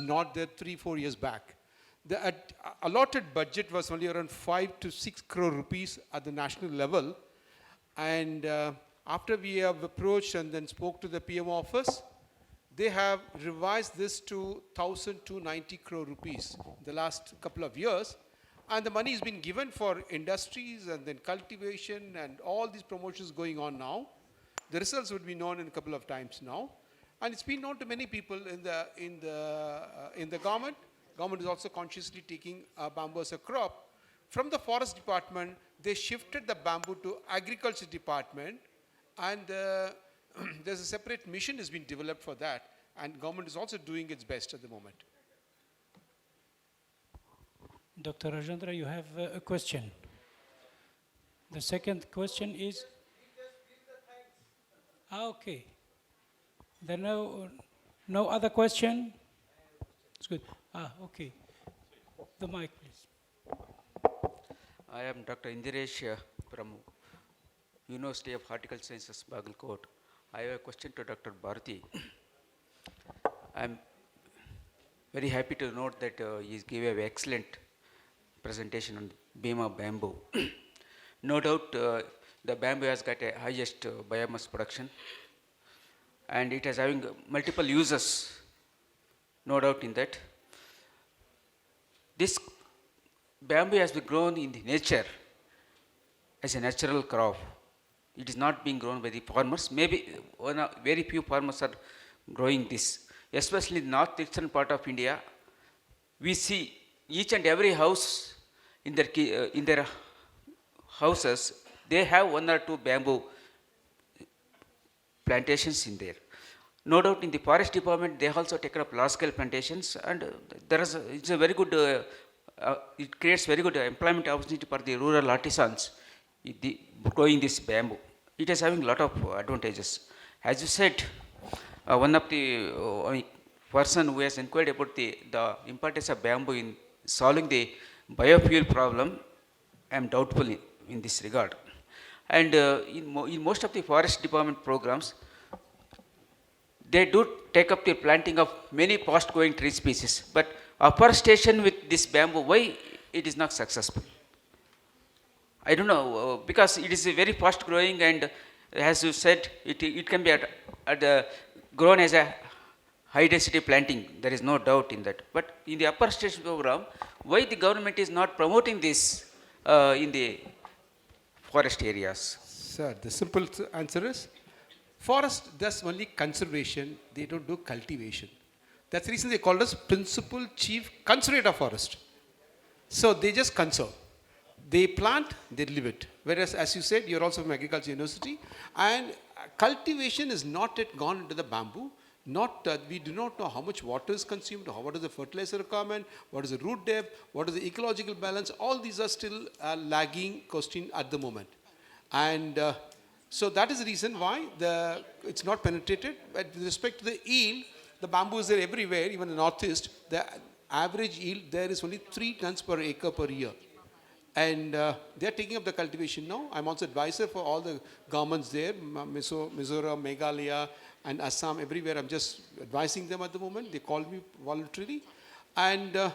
not there 3-4 years back. The allotted budget was only around 5 to 6 crore rupees at the national level. And after we have approached and then spoke to the PM office, they have revised this to 1,290 crore rupees the last couple of years. And the money has been given for industries and then cultivation and all these promotions going on now. The results would be known in a couple of times now. And it's been known to many people in the government. Government is also consciously taking bamboo as a crop. From the forest department, they shifted the bamboo to agriculture department, and there's a separate mission has been developed for that, and government is also doing its best at the moment. Dr. Rajendra, you have a question. The second question is? Okay. There no other question? It's good. Okay. The mic, please. I am Dr. Indiresh from University of Horticultural Sciences, Bagalkot. I have a question to Dr. Bharati. I am very happy to note that he gave an excellent presentation on beam of bamboo. No doubt the bamboo has got a highest biomass production, and it is having multiple uses, no doubt in that. This bamboo has been grown in the nature as a natural crop. It is not being grown by the farmers. Maybe very few farmers are growing this, especially in the northeastern part of India. We see each and every house in their houses, they have 1 or 2 bamboo plantations in there. No doubt in the forest department, they also taken up large scale plantations, and it's a very good, it creates very good employment opportunity for the rural artisans growing this bamboo. It is having a lot of advantages. As you said, one of the person who has inquired about the importance of bamboo in solving the biofuel problem, I am doubtful in this regard. And in most of the forest department programs, they do take up the planting of many fast-growing tree species. But afforestation with this bamboo, why it is not successful? I don't know, because it is very fast-growing, and as you said, it can be grown as a high-density planting. There is no doubt in that. But in the afforestation program, why the government is not promoting this in the forest areas? Sir, the simple answer is, forest does only conservation, they don't do cultivation. That's the reason they call us principal chief conservator of forest. So they just conserve. They plant, they live it. Whereas, as you said, you're also from Agriculture University, and cultivation is not yet gone into the bamboo. We do not know how much water is consumed, what is the fertilizer requirement, what is the root depth, what is the ecological balance. All these are still lagging question at the moment. And so that is the reason why it's not penetrated. But with respect to the yield, the bamboo is there everywhere, even in the northeast. The average yield there is only 3 tons per acre per year. And they are taking up the cultivation now. I'm also advisor for all the governments there, Mizoram, Meghalaya, and Assam, everywhere. I'm just advising them at the moment. They call me voluntarily. And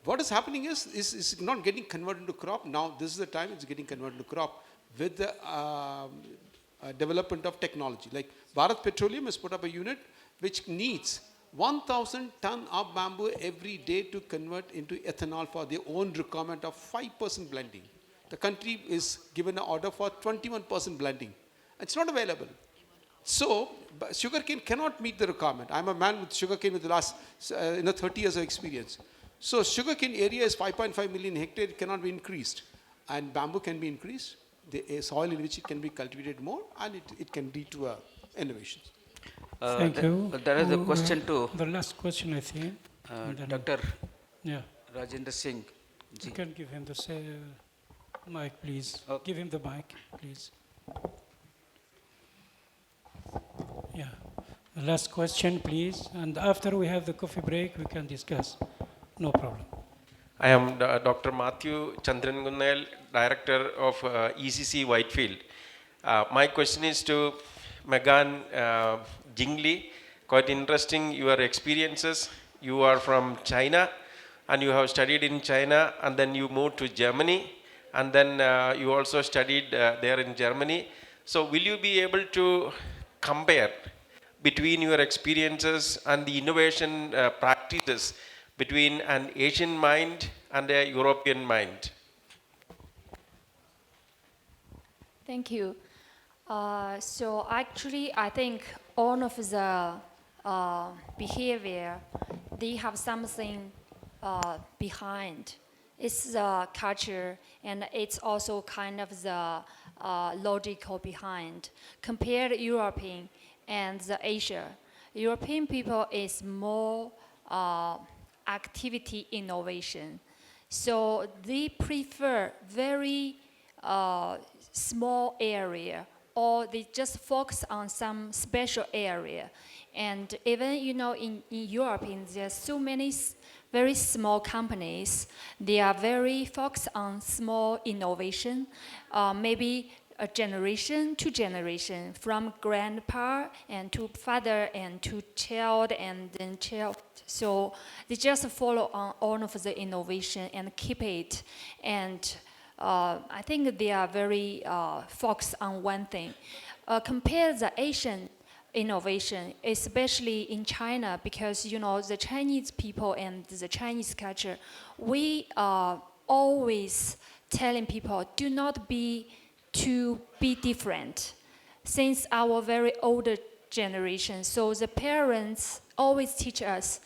what is happening is not getting converted into crop. Now, this is the time it's getting converted into crop with the development of technology. Like Bharat Petroleum has put up a unit which needs 1,000 ton of bamboo every day to convert into ethanol for their own requirement of 5% blending. The country is given an order for 21% blending. It's not available. So, sugarcane cannot meet the requirement. I'm a man with sugarcane with the last 30 years of experience. So, sugarcane area is 5.5 million hectares, it cannot be increased. And bamboo can be increased. The soil in which it can be cultivated more, and it can lead to innovations. Thank you. There is a question to the last question, I think. Dr. Yeah. Rajendra Singh. You can give him the mic, please. Okay. Give him the mic, please. Yeah. The last question, please. And after we have the coffee break, we can discuss. No problem. I am Dr. Matthew Chandrangunnal, Director of e2c2 Whitefield. My question is to Megan Jingley. Quite interesting your experiences you are from China and you have studied in China and then you moved to Germany and then you also studied there in Germany. So will you be able to compare between your experiences and the innovation practices between an Asian mind and a European mind? Thank you. So actually, I think all of the behavior, they have something behind. It's the culture, and it's also kind of the logical behind. Compared European and the Asia, European people is more activity innovation. So they prefer very small area, or they just focus on some special area. And even, in Europe, there's so many very small companies. They are very focused on small innovation, maybe a generation to generation, from grandpa and to father and to child and then child. So they just follow on all of the innovation and keep it. And I think they are very focused on one thing. Compare the Asian innovation, especially in China, because the Chinese people and the Chinese culture, we are always telling people do not be different. Since our very older generation, so the parents always teach us,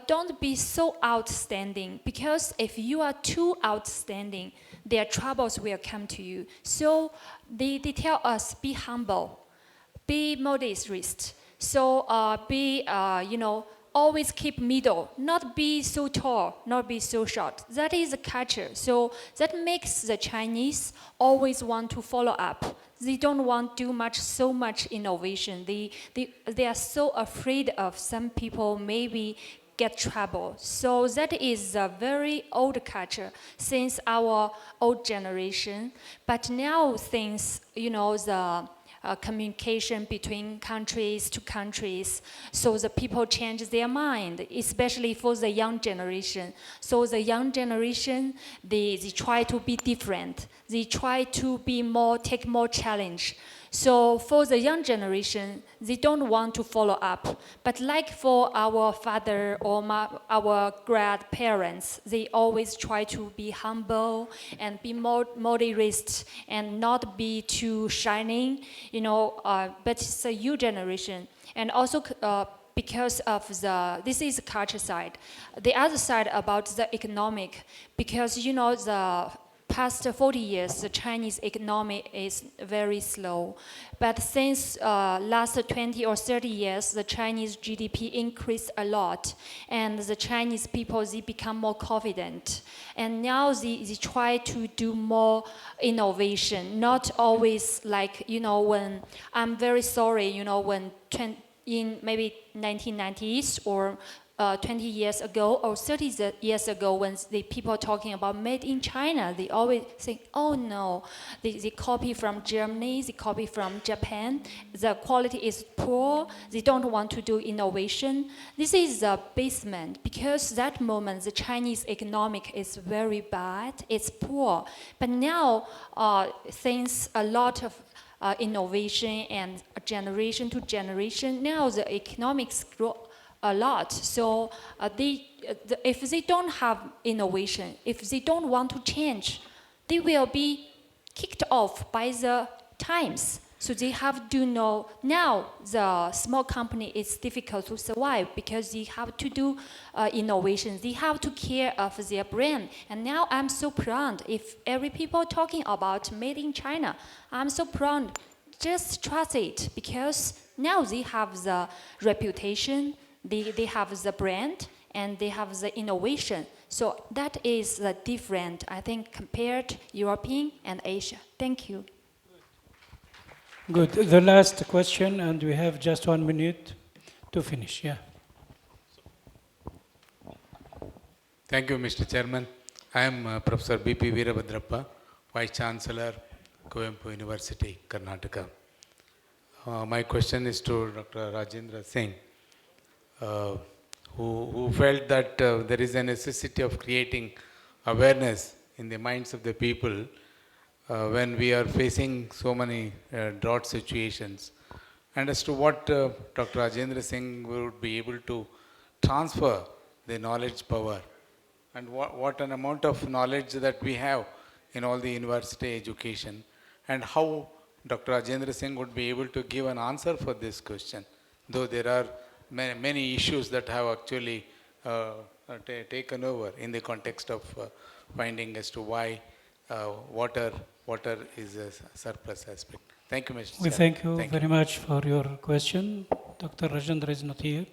don't be so outstanding, because if you are too outstanding, their troubles will come to you. So they tell us, be humble, be modest. So always keep middle, not be so tall, not be so short. That is the culture. So that makes the Chinese always want to follow up. They don't want to do so much innovation. They are so afraid of some people maybe get trouble. So that is a very old culture since our old generation. But now things, the communication between countries to countries, so the people change their mind, especially for the young generation. So the young generation, they try to be different. They try to take more challenge. So for the young generation, they don't want to follow up. But like for our father or our grandparents, they always try to be humble and be more moderate and not be too shining, but it's a new generation. And also because of this is the culture side. The other side about the economic, because the past 40 years, the Chinese economy is very slow. But since last 20 or 30 years, the Chinese GDP increased a lot. And the Chinese people, they become more confident. And now they try to do more innovation, not always like, when, I'm very sorry, when in maybe 1990s or 20 years ago or 30 years ago, when the people talking about made in China, they always think, oh no, they copy from Germany, they copy from Japan, the quality is poor, they don't want to do innovation. This is the basement, because that moment the Chinese economic is very bad, it's poor. But now, since a lot of innovation and generation to generation, now the economics grow a lot. So if they don't have innovation, if they don't want to change, they will be kicked off by the times. So they have to know now the small company is difficult to survive because they have to do innovations. They have to care of their brand. And now I'm so proud if every people talking about made in China, I'm so proud. Just trust it, because now they have the reputation, they have the brand, and they have the innovation. So that is the different, I think, compared European and Asia. Thank you. Good. The last question, and we have just 1 minute to finish. Yeah. Thank you, Mr. Chairman. I am Professor B.P. Veerabhadrappa, Vice Chancellor, Kuvempu University, Karnataka. My question is to Dr. Rajendra Singh. who felt that there is a necessity of creating awareness in the minds of the people when we are facing so many drought situations, and as to what Dr. Rajendra Singh would be able to transfer the knowledge power, and what an amount of knowledge that we have in all the university education, and how Dr. Rajendra Singh would be able to give an answer for this question, though there are many issues that have actually taken over in the context of finding as to why water is a surplus aspect. Thank you, Mr. We Chairman. thank you Thank very much for your question. Dr. Rajendra is not here.